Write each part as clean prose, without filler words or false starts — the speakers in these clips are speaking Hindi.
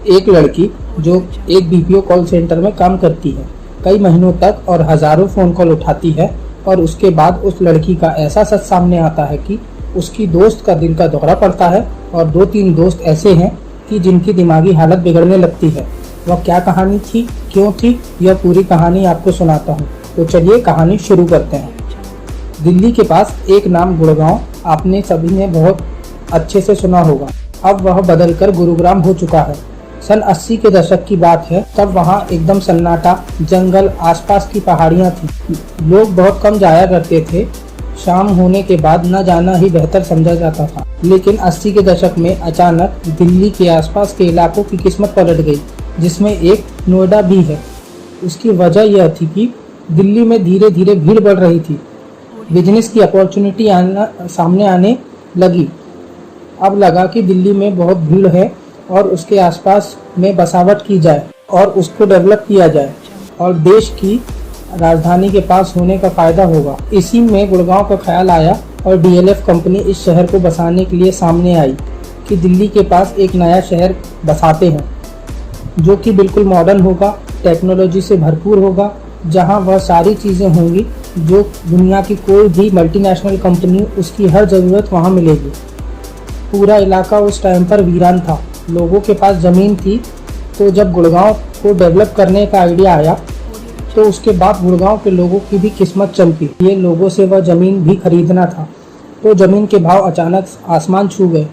एक लड़की जो एक बीपीओ कॉल सेंटर में काम करती है, कई महीनों तक और हजारों फ़ोन कॉल उठाती है और उसके बाद उस लड़की का ऐसा सच सामने आता है कि उसकी दोस्त का दिल का दौरा पड़ता है और 2-3 दोस्त ऐसे हैं कि जिनकी दिमागी हालत बिगड़ने लगती है। वह क्या कहानी थी, क्यों थी, यह पूरी कहानी आपको सुनाता हूँ। तो चलिए कहानी शुरू करते हैं। दिल्ली के पास एक नाम गुड़गांव आपने सभी ने बहुत अच्छे से सुना होगा। अब वह बदलकर गुरुग्राम हो चुका है। सन 80 के दशक की बात है, तब वहाँ एकदम सन्नाटा, जंगल, आसपास की पहाड़ियाँ थी। लोग बहुत कम जाया करते थे। शाम होने के बाद न जाना ही बेहतर समझा जाता था। लेकिन 80 के दशक में अचानक दिल्ली के आसपास के इलाकों की किस्मत पलट गई, जिसमें एक नोएडा भी है। उसकी वजह यह थी कि दिल्ली में धीरे धीरे भीड़ बढ़ रही थी। बिजनेस की अपॉर्चुनिटी सामने आने लगी। अब लगा कि दिल्ली में बहुत भीड़ है और उसके आसपास में बसावट की जाए और उसको डेवलप किया जाए और देश की राजधानी के पास होने का फायदा होगा। इसी में गुड़गांव का ख्याल आया और डीएलएफ कंपनी इस शहर को बसाने के लिए सामने आई कि दिल्ली के पास एक नया शहर बसाते हैं जो कि बिल्कुल मॉडर्न होगा, टेक्नोलॉजी से भरपूर होगा, जहां वह सारी चीज़ें होंगी जो दुनिया की कोई भी मल्टीनेशनल कंपनी उसकी हर ज़रूरत वहां मिलेगी। पूरा इलाका उस टाइम पर वीरान था, लोगों के पास ज़मीन थी। तो जब गुड़गांव को डेवलप करने का आइडिया आया तो उसके बाद गुड़गांव के लोगों की भी किस्मत चमकी। ये लोगों से वह ज़मीन भी खरीदना था, तो ज़मीन के भाव अचानक आसमान छू गए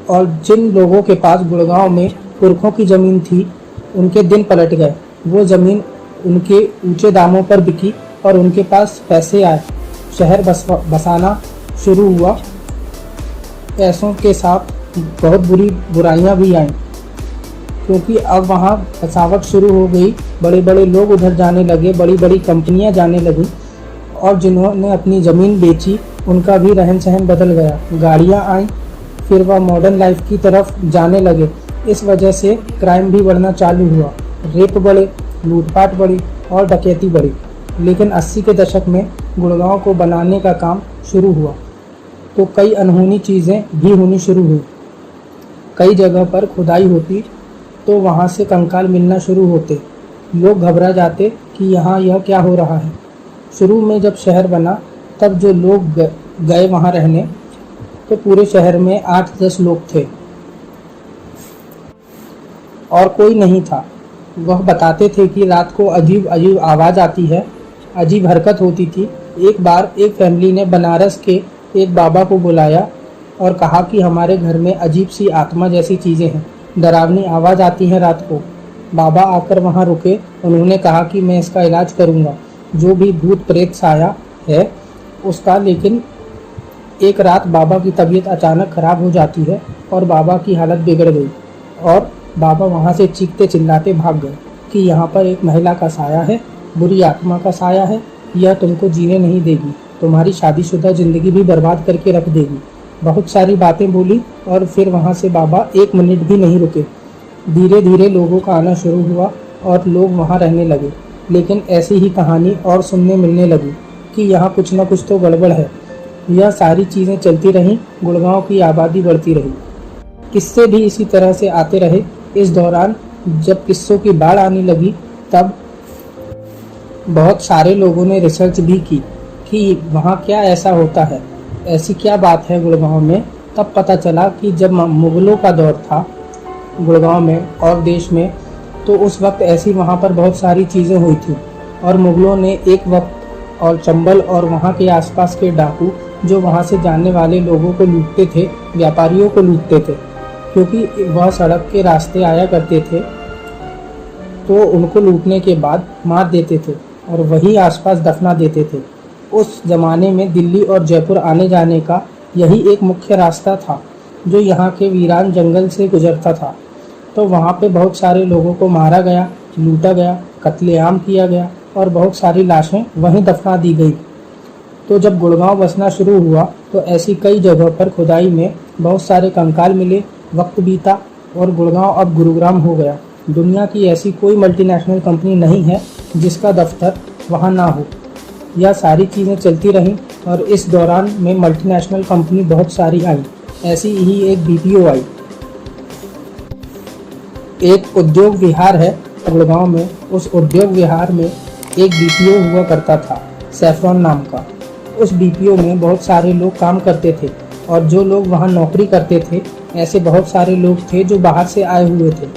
और जिन लोगों के पास गुड़गांव में पुरखों की ज़मीन थी उनके दिन पलट गए। वो ज़मीन उनके ऊंचे दामों पर बिकी और उनके पास पैसे आए। शहर बसाना शुरू हुआ। पैसों के साथ बहुत बुराइयां भी आईं, क्योंकि अब वहाँ बसावट शुरू हो गई। बड़े बड़े लोग उधर जाने लगे, बड़ी बड़ी कंपनियां जाने लगी और जिन्होंने अपनी ज़मीन बेची उनका भी रहन सहन बदल गया। गाड़ियां आईं, फिर वह मॉडर्न लाइफ की तरफ जाने लगे। इस वजह से क्राइम भी बढ़ना चालू हुआ। रेप बढ़े, लूटपाट बढ़ी और डकैती बढ़ी। लेकिन 80 के दशक में गुड़गांव को बनाने का काम शुरू हुआ तो कई अनहोनी चीज़ें भी होनी शुरू हुई। कई जगह पर खुदाई होती तो वहाँ से कंकाल मिलना शुरू होते। लोग घबरा जाते कि यहाँ यह क्या हो रहा है। शुरू में जब शहर बना तब जो लोग गए वहाँ रहने, तो पूरे शहर में 8-10 लोग थे और कोई नहीं था। वह बताते थे कि रात को अजीब अजीब आवाज़ आती है, अजीब हरकत होती थी। एक बार एक फैमिली ने बनारस के एक बाबा को बुलाया और कहा कि हमारे घर में अजीब सी आत्मा जैसी चीज़ें हैं, डरावनी आवाज़ आती है रात को। बाबा आकर वहाँ रुके। उन्होंने कहा कि मैं इसका इलाज करूँगा, जो भी भूत प्रेत साया है उसका। लेकिन एक रात बाबा की तबीयत अचानक ख़राब हो जाती है और बाबा की हालत बिगड़ गई और बाबा वहाँ से चीखते चिल्लाते भाग गए कि यहाँ पर एक महिला का साया है, बुरी आत्मा का साया है, यह तुमको जीने नहीं देगी, तुम्हारी शादीशुदा ज़िंदगी भी बर्बाद करके रख देगी। बहुत सारी बातें बोली और फिर वहाँ से बाबा 1 मिनट भी नहीं रुके। धीरे धीरे लोगों का आना शुरू हुआ और लोग वहाँ रहने लगे। लेकिन ऐसी ही कहानी और सुनने मिलने लगी कि यहाँ कुछ न कुछ तो गड़बड़ है। यह सारी चीज़ें चलती रहीं, गुड़गांव की आबादी बढ़ती रही। किस्से भी इसी तरह से आते रहे। इस दौरान जब किस्सों की बाढ़ आने लगी तब बहुत सारे लोगों ने रिसर्च भी की कि वहाँ क्या ऐसा होता है, ऐसी क्या बात है गुड़गांव में। तब पता चला कि जब मुग़लों का दौर था गुड़गांव में और देश में, तो उस वक्त ऐसी वहाँ पर बहुत सारी चीज़ें हुई थी और मुग़लों ने एक वक्त और चंबल और वहाँ के आसपास के डाकू जो वहाँ से जाने वाले लोगों को लूटते थे, व्यापारियों को लूटते थे, क्योंकि वह सड़क के रास्ते आया करते थे, तो उनको लूटने के बाद मार देते थे और वही आसपास दफना देते थे। उस ज़माने में दिल्ली और जयपुर आने जाने का यही एक मुख्य रास्ता था जो यहाँ के वीरान जंगल से गुजरता था। तो वहाँ पे बहुत सारे लोगों को मारा गया, लूटा गया, कत्लेआम किया गया और बहुत सारी लाशें वहीं दफना दी गई। तो जब गुड़गांव बसना शुरू हुआ तो ऐसी कई जगह पर खुदाई में बहुत सारे कंकाल मिले। वक्त बीता और गुड़गांव अब गुरुग्राम हो गया। दुनिया की ऐसी कोई मल्टीनेशनल कंपनी नहीं है जिसका दफ्तर वहाँ ना हो। यह सारी चीज़ें चलती रहीं और इस दौरान में मल्टीनेशनल कंपनी बहुत सारी आई। ऐसी ही एक बीपीओ आई। एक उद्योग विहार है गुड़गांव में। उस उद्योग विहार में एक बीपीओ हुआ करता था, सैफरॉन नाम का। उस बीपीओ में बहुत सारे लोग काम करते थे और जो लोग वहाँ नौकरी करते थे, ऐसे बहुत सारे लोग थे जो बाहर से आए हुए थे,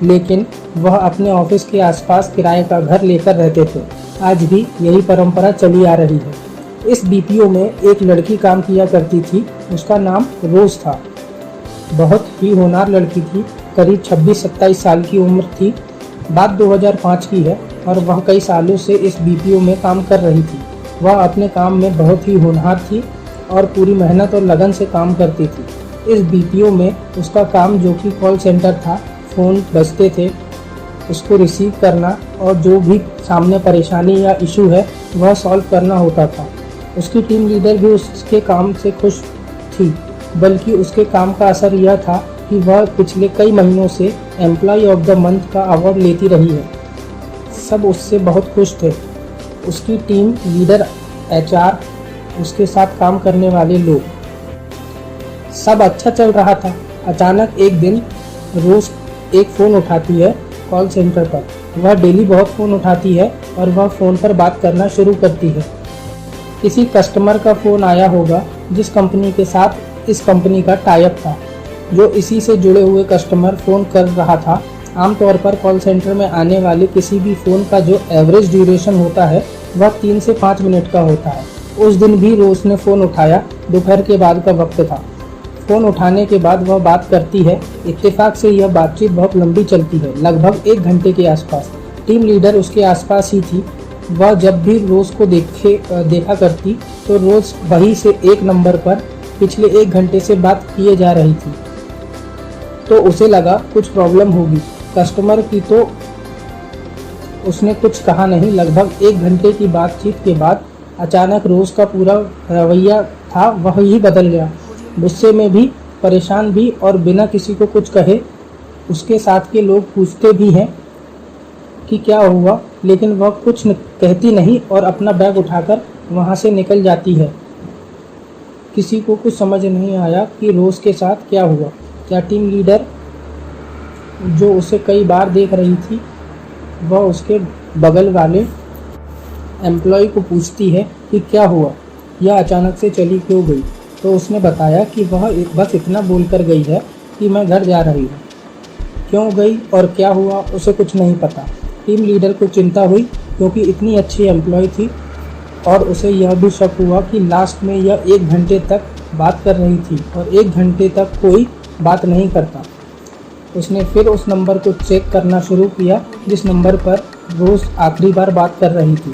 लेकिन वह अपने ऑफिस के आसपास किराए का घर लेकर रहते थे। आज भी यही परंपरा चली आ रही है। इस बीपीओ में एक लड़की काम किया करती थी, उसका नाम रोज था। बहुत ही होनहार लड़की थी, करीब 26-27 साल की उम्र थी। बात 2005 की है और वह कई सालों से इस बीपीओ में काम कर रही थी। वह अपने काम में बहुत ही होनहार थी और पूरी मेहनत और लगन से काम करती थी। इस बीपीओ में उसका काम, जो कि कॉल सेंटर था, फ़ोन बजते थे, उसको रिसीव करना और जो भी सामने परेशानी या इशू है वह सॉल्व करना होता था। उसकी टीम लीडर भी उसके काम से खुश थी, बल्कि उसके काम का असर यह था कि वह पिछले कई महीनों से एम्प्लॉय ऑफ द मंथ का अवार्ड लेती रही है। सब उससे बहुत खुश थे। उसकी टीम लीडर, एचआर, उसके साथ काम करने वाले लोग, सब अच्छा चल रहा था। अचानक एक दिन रोज एक फ़ोन उठाती है कॉल सेंटर पर। वह डेली बहुत फ़ोन उठाती है और वह फ़ोन पर बात करना शुरू करती है। किसी कस्टमर का फ़ोन आया होगा जिस कंपनी के साथ इस कंपनी का टाई अप था। जो इसी से जुड़े हुए कस्टमर फ़ोन कर रहा था। आमतौर पर कॉल सेंटर में आने वाले किसी भी फ़ोन का जो एवरेज ड्यूरेशन होता है वह 3 से 5 मिनट का होता है। उस दिन भी रोज ने फ़ोन उठाया। दोपहर के बाद का वक्त था। फ़ोन उठाने के बाद वह बात करती है। इत्तेफाक से यह बातचीत बहुत लंबी चलती है, लगभग 1 घंटे के आसपास। टीम लीडर उसके आसपास ही थी। वह जब भी रोज़ को देखा करती तो रोज़ वही से एक नंबर पर पिछले 1 घंटे से बात किए जा रही थी। तो उसे लगा कुछ प्रॉब्लम होगी कस्टमर की, तो उसने कुछ कहा नहीं। लगभग 1 घंटे की बातचीत के बाद अचानक रोज़ का पूरा रवैया था वह ही बदल गया। गुस्से में भी, परेशान भी, और बिना किसी को कुछ कहे उसके साथ के लोग पूछते भी हैं कि क्या हुआ, लेकिन वह कुछ कहती नहीं और अपना बैग उठाकर वहाँ से निकल जाती है। किसी को कुछ समझ नहीं आया कि रोज़ के साथ क्या हुआ। क्या टीम लीडर, जो उसे कई बार देख रही थी, वह उसके बगल वाले एम्प्लॉय को पूछती है कि क्या हुआ, यह अचानक से चली क्यों गई। तो उसने बताया कि वह बस इतना बोलकर गई है कि मैं घर जा रही हूँ। क्यों गई और क्या हुआ उसे कुछ नहीं पता। टीम लीडर को चिंता हुई क्योंकि इतनी अच्छी एम्प्लॉय थी और उसे यह भी शक हुआ कि लास्ट में यह 1 घंटे तक बात कर रही थी और 1 घंटे तक कोई बात नहीं करता। उसने फिर उस नंबर को चेक करना शुरू किया जिस नंबर पर रोज़ आखिरी बार बात कर रही थी।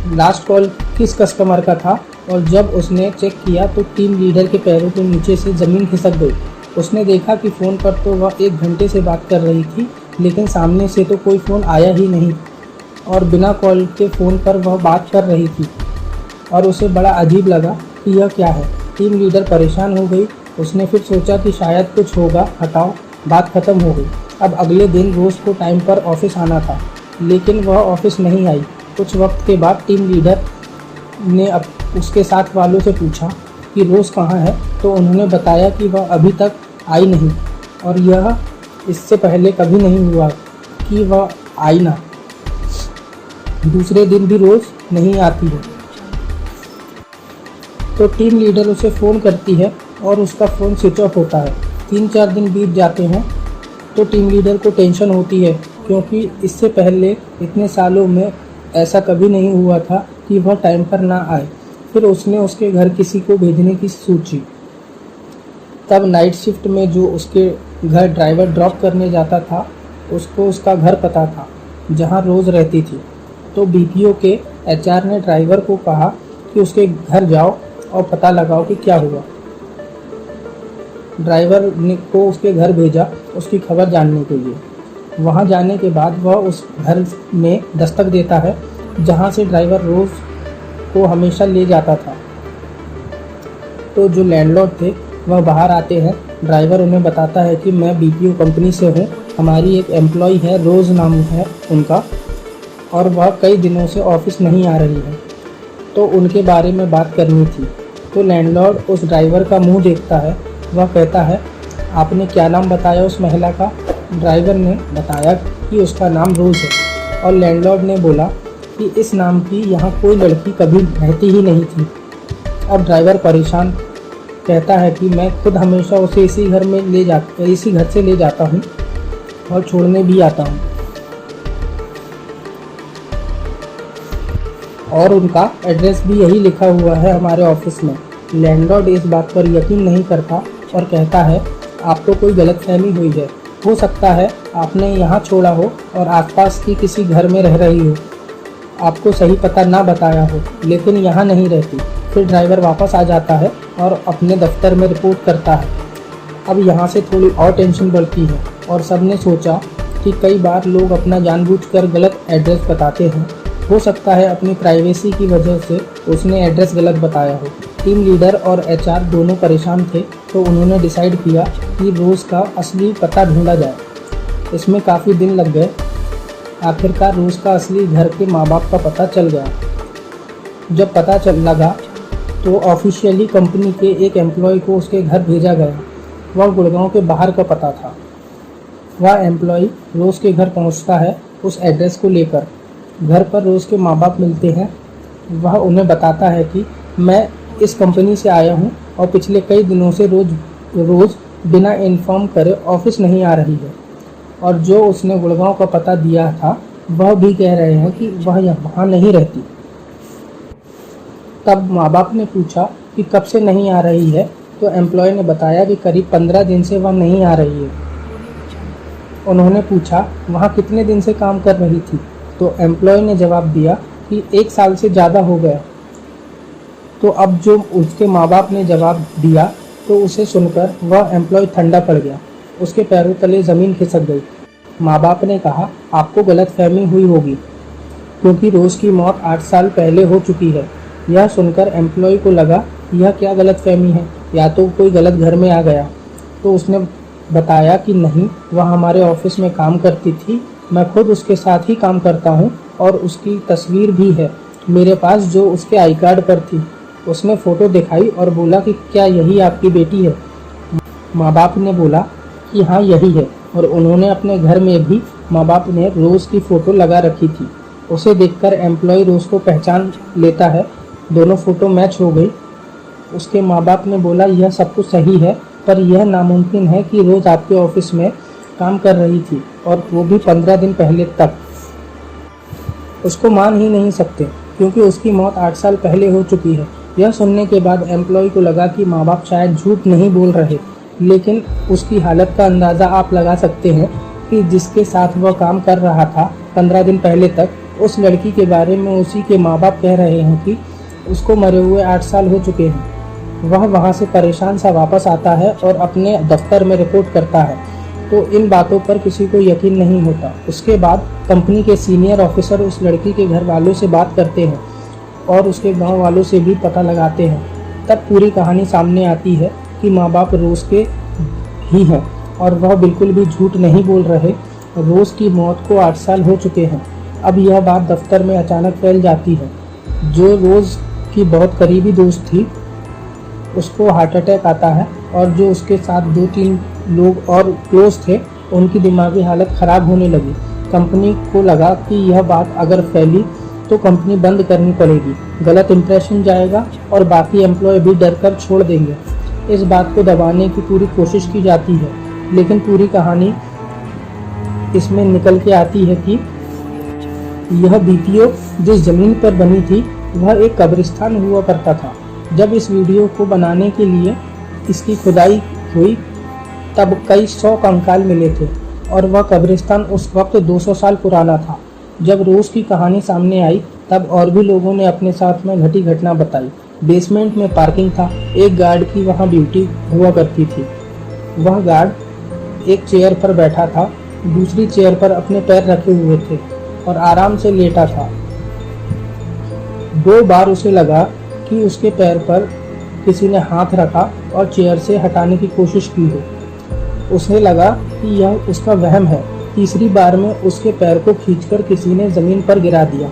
लास्ट कॉल किस कस्टमर का था, और जब उसने चेक किया तो टीम लीडर के पैरों के नीचे से ज़मीन खिसक गई। उसने देखा कि फ़ोन पर तो वह 1 घंटे से बात कर रही थी, लेकिन सामने से तो कोई फ़ोन आया ही नहीं और बिना कॉल के फ़ोन पर वह बात कर रही थी। और उसे बड़ा अजीब लगा कि यह क्या है। टीम लीडर परेशान हो गई। उसने फिर सोचा कि शायद कुछ होगा, हटाओ, बात ख़त्म हो गई। अब अगले दिन रोज़ को टाइम पर ऑफिस आना था, लेकिन वह ऑफिस नहीं आई। कुछ वक्त के बाद टीम लीडर ने उसके साथ वालों से पूछा कि रोज़ कहाँ है, तो उन्होंने बताया कि वह अभी तक आई नहीं और यह इससे पहले कभी नहीं हुआ कि वह आई ना। दूसरे दिन भी रोज़ नहीं आती है। तो टीम लीडर उसे फ़ोन करती है और उसका फ़ोन स्विच ऑफ होता है। 3-4 दिन बीत जाते हैं तो टीम लीडर को टेंशन होती है, क्योंकि इससे पहले इतने सालों में ऐसा कभी नहीं हुआ था कि वह टाइम पर ना आए। फिर उसने उसके घर किसी को भेजने की सोची। तब नाइट शिफ्ट में जो उसके घर ड्राइवर ड्रॉप करने जाता था, उसको उसका घर पता था जहाँ रोज़ रहती थी। तो बीपीओ के एचआर ने ड्राइवर को कहा कि उसके घर जाओ और पता लगाओ कि क्या हुआ। ड्राइवर ने को उसके घर भेजा उसकी खबर जानने के लिए। वहाँ जाने के बाद वह उस घर में दस्तक देता है जहाँ से ड्राइवर रोज़ को हमेशा ले जाता था। तो जो लैंडलॉर्ड थे वह बाहर आते हैं। ड्राइवर उन्हें बताता है कि मैं बीपीओ कंपनी से हूँ, हमारी एक एम्प्लॉय है, रोज़ नाम है उनका, और वह कई दिनों से ऑफिस नहीं आ रही है, तो उनके बारे में बात करनी थी। तो लैंडलॉर्ड उस ड्राइवर का मुंह देखता है। वह कहता है, आपने क्या नाम बताया उस महिला का? ड्राइवर ने बताया कि उसका नाम रोज़ है और लैंडलॉर्ड ने बोला कि इस नाम की यहाँ कोई लड़की कभी रहती ही नहीं थी। अब ड्राइवर परेशान कहता है कि मैं खुद हमेशा उसे इसी घर से ले जाता हूँ और छोड़ने भी आता हूँ, और उनका एड्रेस भी यही लिखा हुआ है हमारे ऑफिस में। लैंडलॉर्ड इस बात पर यकीन नहीं करता और कहता है आपको कोई गलतफहमी हुई है, हो सकता है आपने यहाँ छोड़ा हो और आसपास की किसी घर में रह रही हो, आपको सही पता ना बताया हो, लेकिन यहाँ नहीं रहती। फिर ड्राइवर वापस आ जाता है और अपने दफ्तर में रिपोर्ट करता है। अब यहाँ से थोड़ी और टेंशन बढ़ती है और सबने सोचा कि कई बार लोग अपना जानबूझकर गलत एड्रेस बताते हैं, हो सकता है अपनी प्राइवेसी की वजह से उसने एड्रेस गलत बताया हो। टीम लीडर और एचआर दोनों परेशान थे, तो उन्होंने डिसाइड किया कि रोज़ का असली पता ढूंढा जाए। इसमें काफ़ी दिन लग गए। आखिरकार रोज़ का असली घर के माँ बाप का पता चल गया। जब पता लगा तो ऑफिशियली कंपनी के एक एम्प्लॉय को उसके घर भेजा गया। वह गुड़गांव के बाहर का पता था। वह एम्प्लॉय रोज़ के घर पहुंचता है उस एड्रेस को लेकर। घर पर रोज़ के माँ बाप मिलते हैं। वह उन्हें बताता है कि मैं इस कंपनी से आया हूं और पिछले कई दिनों से रोज़ बिना इन्फॉर्म करे ऑफिस नहीं आ रही है, और जो उसने गुड़गांव का पता दिया था वह भी कह रहे हैं कि वह वहाँ नहीं रहती। तब माँ बाप ने पूछा कि कब से नहीं आ रही है, तो एम्प्लॉय ने बताया कि करीब 15 दिन से वह नहीं आ रही है। उन्होंने पूछा वहाँ कितने दिन से काम कर रही थी, तो एम्प्लॉय ने जवाब दिया कि 1 साल से ज़्यादा हो गया। तो अब जो उसके माँ बाप ने जवाब दिया तो उसे सुनकर वह एम्प्लॉय ठंडा पड़ गया। उसके पैरों तले ज़मीन खिसक गई। माँ बाप ने कहा आपको गलतफहमी हुई होगी, क्योंकि रोज़ की मौत 8 साल पहले हो चुकी है। यह सुनकर एम्प्लॉय को लगा यह क्या गलतफहमी है, या तो कोई गलत घर में आ गया। तो उसने बताया कि नहीं, वह हमारे ऑफिस में काम करती थी, मैं खुद उसके साथ ही काम करता हूँ और उसकी तस्वीर भी है मेरे पास जो उसके आई कार्ड पर थी। उसने फ़ोटो दिखाई और बोला कि क्या यही आपकी बेटी है? माँ बाप ने बोला कि हाँ यही है, और उन्होंने अपने घर में भी माँ बाप ने रोज़ की फ़ोटो लगा रखी थी। उसे देखकर एम्प्लॉय रोज़ को पहचान लेता है। दोनों फ़ोटो मैच हो गई। उसके माँ बाप ने बोला यह सब कुछ सही है, पर यह नामुमकिन है कि रोज़ आपके ऑफिस में काम कर रही थी, और वो भी 15 दिन पहले तक। उसको मान ही नहीं सकते, क्योंकि उसकी मौत 8 साल पहले हो चुकी है। यह सुनने के बाद एम्प्लॉय को लगा कि माँ बाप शायद झूठ नहीं बोल रहे, लेकिन उसकी हालत का अंदाज़ा आप लगा सकते हैं कि जिसके साथ वह काम कर रहा था 15 दिन पहले तक, उस लड़की के बारे में उसी के माँ बाप कह रहे हैं कि उसको मरे हुए 8 साल हो चुके हैं। वह वहाँ से परेशान सा वापस आता है और अपने दफ्तर में रिपोर्ट करता है, तो इन बातों पर किसी को यकीन नहीं होता। उसके बाद कंपनी के सीनियर ऑफिसर उस लड़की के घर वालों से बात करते हैं और उसके गांव वालों से भी पता लगाते हैं। तब पूरी कहानी सामने आती है कि माँ बाप रोज़ के ही हैं और वह बिल्कुल भी झूठ नहीं बोल रहे। रोज़ की मौत को 8 साल हो चुके हैं। अब यह बात दफ्तर में अचानक फैल जाती है। जो रोज़ की बहुत करीबी दोस्त थी उसको हार्ट अटैक आता है, और जो उसके साथ 2-3 लोग और क्लोज थे उनकी दिमागी हालत ख़राब होने लगी। कंपनी को लगा कि यह बात अगर फैली तो कंपनी बंद करनी पड़ेगी, गलत इंप्रेशन जाएगा और बाकी एम्प्लॉय भी डर कर छोड़ देंगे। इस बात को दबाने की पूरी कोशिश की जाती है, लेकिन पूरी कहानी इसमें निकल के आती है कि यह बीपीओ जिस ज़मीन पर बनी थी वह एक कब्रिस्तान हुआ करता था। जब इस वीडियो को बनाने के लिए इसकी खुदाई हुई तब कई 100 कंकाल मिले थे, और वह कब्रिस्तान उस वक्त 200 साल पुराना था। जब रोज़ की कहानी सामने आई तब और भी लोगों ने अपने साथ में घटी घटना बताई। बेसमेंट में पार्किंग था। एक गार्ड की वहाँ ड्यूटी हुआ करती थी। वह गार्ड एक चेयर पर बैठा था, दूसरी चेयर पर अपने पैर रखे हुए थे और आराम से लेटा था। 2 बार उसे लगा कि उसके पैर पर किसी ने हाथ रखा और चेयर से हटाने की कोशिश की हो। उसे लगा कि यह उसका वहम है। तीसरी बार में उसके पैर को खींचकर किसी ने ज़मीन पर गिरा दिया,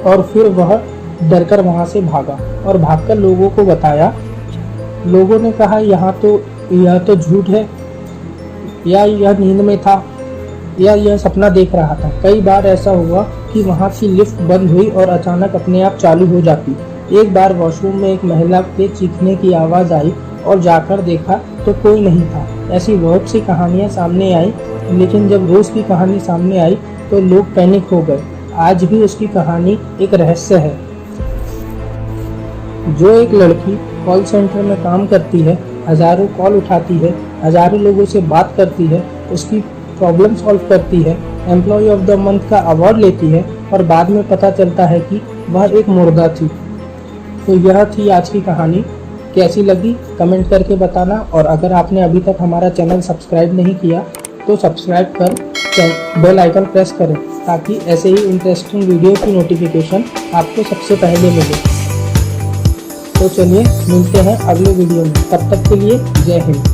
और फिर वह डरकर वहाँ से भागा और भागकर लोगों को बताया। लोगों ने कहा यह तो झूठ है, या यह नींद में था या यह सपना देख रहा था। कई बार ऐसा हुआ कि वहाँ की लिफ्ट बंद हुई और अचानक अपने आप चालू हो जाती। एक बार वॉशरूम में एक महिला के चीखने की आवाज़ आई और जाकर देखा तो कोई नहीं था। ऐसी बहुत सी कहानियाँ सामने आई, लेकिन जब रोज़ की कहानी सामने आई तो लोग पैनिक हो गए। आज भी उसकी कहानी एक रहस्य है। जो एक लड़की कॉल सेंटर में काम करती है, हज़ारों कॉल उठाती है, हज़ारों लोगों से बात करती है, उसकी प्रॉब्लम सॉल्व करती है, एम्प्लॉय ऑफ द मंथ का अवार्ड लेती है और बाद में पता चलता है कि वह एक मुर्दा थी। तो यह थी आज की कहानी। कैसी लगी कमेंट करके बताना, और अगर आपने अभी तक हमारा चैनल सब्सक्राइब नहीं किया तो सब्सक्राइब कर बेल आइकन प्रेस करें ताकि ऐसे ही इंटरेस्टिंग वीडियो की नोटिफिकेशन आपको सबसे पहले मिले। तो चलिए मिलते हैं अगले वीडियो में, तब तक के लिए जय हिंद।